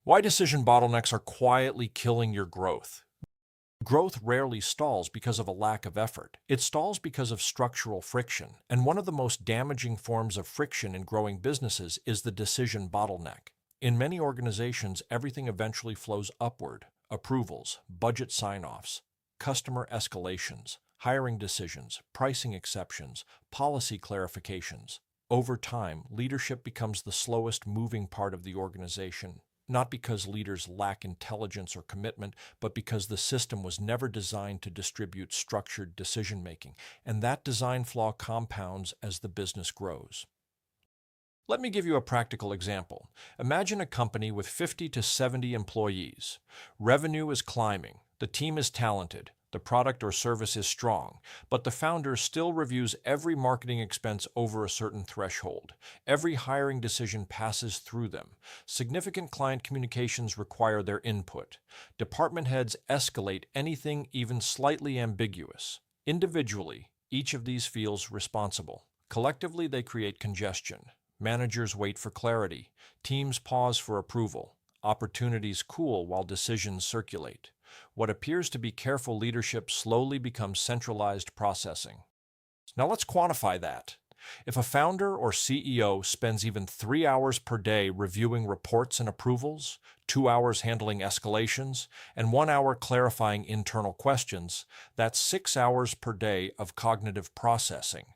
Why decision bottlenecks are quietly killing your growth. Growth rarely stalls because of a lack of effort. It stalls because of structural friction, and one of the most damaging forms of friction in growing businesses is the decision bottleneck. In many organizations, everything eventually flows upward: approvals, budget sign-offs, customer escalations, hiring decisions, pricing exceptions, policy clarifications. Over time, leadership becomes the slowest moving part of the organization, not because leaders lack intelligence or commitment, but because the system was never designed to distribute structured decision-making, and that design flaw compounds as the business grows. Let me give you a practical example. Imagine a company with 50 to 70 employees. Revenue is climbing, the team is talented, the product or service is strong, but the founder still reviews every marketing expense over a certain threshold. Every hiring decision passes through them. Significant client communications require their input. Department heads escalate anything even slightly ambiguous. Individually, each of these feels responsible. Collectively, they create congestion. Managers wait for clarity. Teams pause for approval. Opportunities cool while decisions circulate. What appears to be careful leadership slowly becomes centralized processing. Now let's quantify that. If a founder or CEO spends even 3 hours per day reviewing reports and approvals, 2 hours handling escalations, and 1 hour clarifying internal questions, that's 6 hours per day of cognitive processing.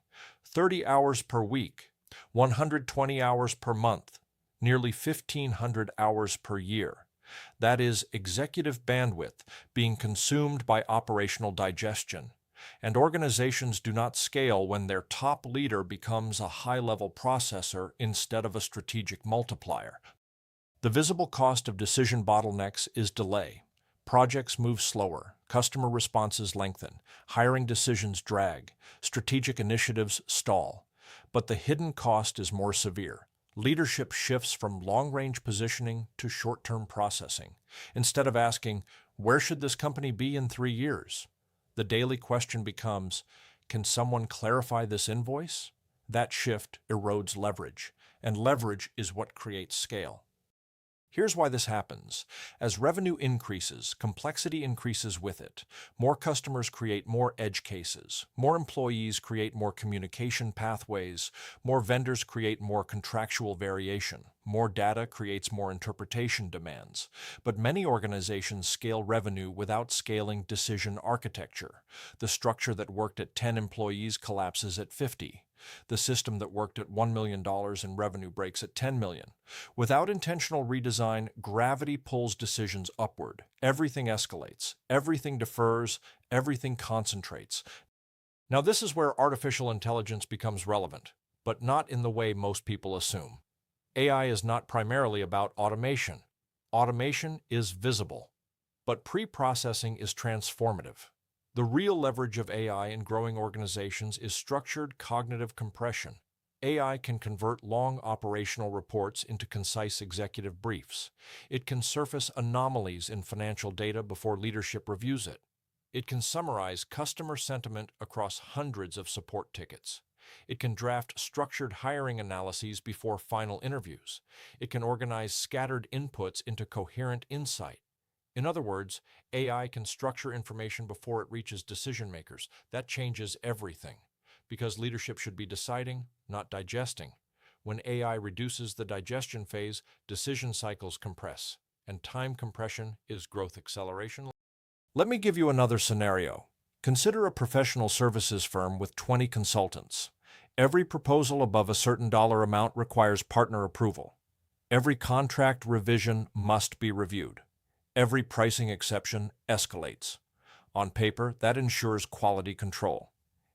30 hours per week, 120 hours per month, nearly 1,500 hours per year. That is executive bandwidth being consumed by operational digestion. And organizations do not scale when their top leader becomes a high-level processor instead of a strategic multiplier. The visible cost of decision bottlenecks is delay. Projects move slower, customer responses lengthen, hiring decisions drag, strategic initiatives stall. But the hidden cost is more severe. Leadership shifts from long-range positioning to short-term processing. Instead of asking, "Where should this company be in 3 years?" the daily question becomes, "Can someone clarify this invoice?" That shift erodes leverage, and leverage is what creates scale. Here's why this happens. As revenue increases, complexity increases with it. More customers create more edge cases. More employees create more communication pathways. More vendors create more contractual variation. More data creates more interpretation demands. But many organizations scale revenue without scaling decision architecture. The structure that worked at 10 employees collapses at 50. The system that worked at $1 million in revenue breaks at 10 million. Without intentional redesign, gravity pulls decisions upward. Everything escalates, everything defers, everything concentrates. Now this is where artificial intelligence becomes relevant, but not in the way most people assume. AI is not primarily about automation. Automation is visible, but pre-processing is transformative. The real leverage of AI in growing organizations is structured cognitive compression. AI can convert long operational reports into concise executive briefs. It can surface anomalies in financial data before leadership reviews it. It can summarize customer sentiment across hundreds of support tickets. It can draft structured hiring analyses before final interviews. It can organize scattered inputs into coherent insight. In other words, AI can structure information before it reaches decision makers. That changes everything, because leadership should be deciding, not digesting. When AI reduces the digestion phase, decision cycles compress, and time compression is growth acceleration. Let me give you another scenario. Consider a professional services firm with 20 consultants. Every proposal above a certain dollar amount requires partner approval. Every contract revision must be reviewed. Every pricing exception escalates. On paper, that ensures quality control.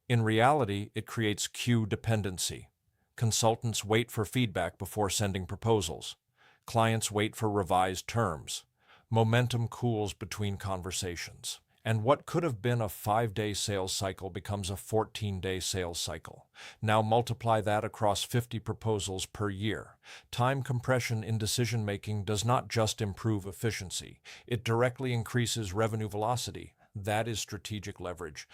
In reality, it creates queue dependency. Consultants wait for feedback before sending proposals. Clients wait for revised terms. Momentum cools between conversations. And what could have been a 5-day sales cycle becomes a 14-day sales cycle. Now multiply that across 50 proposals per year. Time compression in decision-making does not just improve efficiency. It directly increases revenue velocity. That is strategic leverage.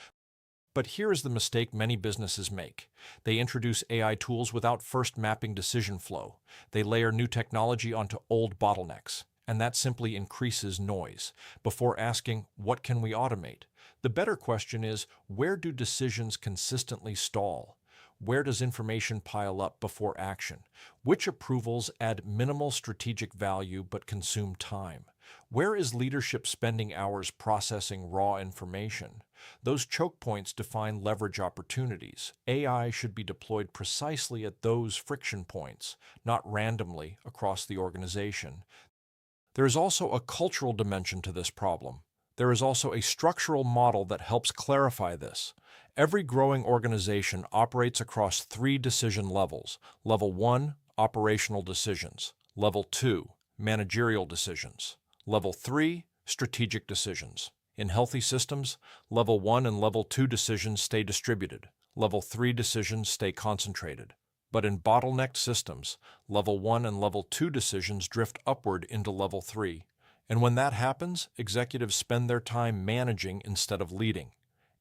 But here is the mistake many businesses make. They introduce AI tools without first mapping decision flow. They layer new technology onto old bottlenecks. and that simply increases noise. Before asking, what can we automate? The better question is, where do decisions consistently stall? Where does information pile up before action? Which approvals add minimal strategic value but consume time? Where is leadership spending hours processing raw information? Those choke points define leverage opportunities. AI should be deployed precisely at those friction points, not randomly across the organization. There is also a cultural dimension to this problem. There is also a structural model that helps clarify this. Every growing organization operates across three decision levels. Level 1, operational decisions. Level 2, managerial decisions. Level 3, strategic decisions. In healthy systems, Level 1 and Level 2 decisions stay distributed. Level 3 decisions stay concentrated. But in bottlenecked systems, Level 1 and Level 2 decisions drift upward into Level 3. And when that happens, executives spend their time managing instead of leading.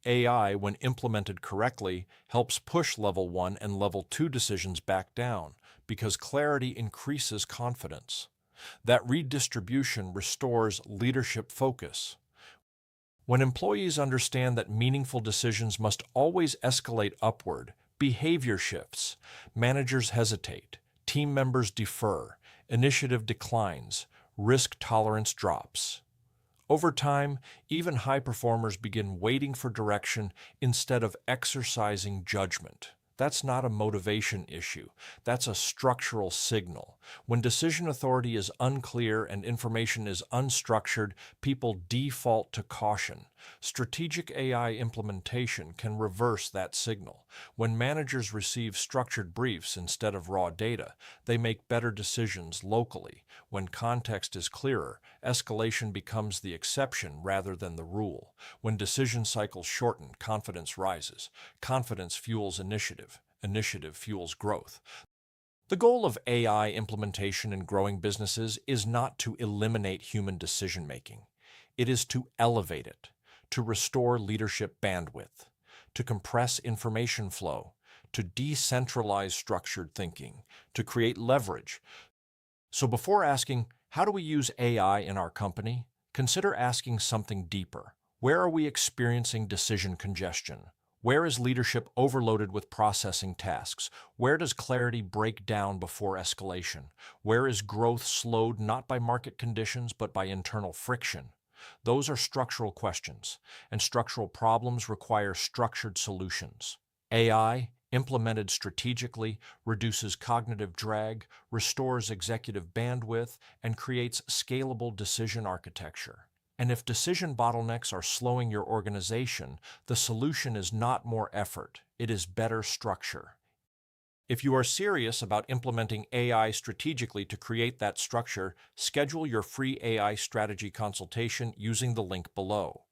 AI, when implemented correctly, helps push Level 1 and Level 2 decisions back down because clarity increases confidence. That redistribution restores leadership focus. When employees understand that meaningful decisions must always escalate upward, behavior shifts. Managers hesitate. Team members defer. Initiative declines. Risk tolerance drops. Over time, even high performers begin waiting for direction instead of exercising judgment. That's not a motivation issue. That's a structural signal. When decision authority is unclear and information is unstructured, people default to caution. Strategic AI implementation can reverse that signal. When managers receive structured briefs instead of raw data, they make better decisions locally. When context is clearer, escalation becomes the exception rather than the rule. When decision cycles shorten, confidence rises. Confidence fuels initiative. Initiative fuels growth. The goal of AI implementation in growing businesses is not to eliminate human decision-making. It is to elevate it, to restore leadership bandwidth, to compress information flow, to decentralize structured thinking, to create leverage. So before asking, how do we use AI in our company? Consider asking something deeper. Where are we experiencing decision congestion? Where is leadership overloaded with processing tasks? Where does clarity break down before escalation? Where is growth slowed not by market conditions but by internal friction? Those are structural questions, and structural problems require structured solutions. AI, implemented strategically, reduces cognitive drag, restores executive bandwidth, and creates scalable decision architecture. And if decision bottlenecks are slowing your organization, the solution is not more effort, it is better structure. If you are serious about implementing AI strategically to create that structure, schedule your free AI strategy consultation using the link below.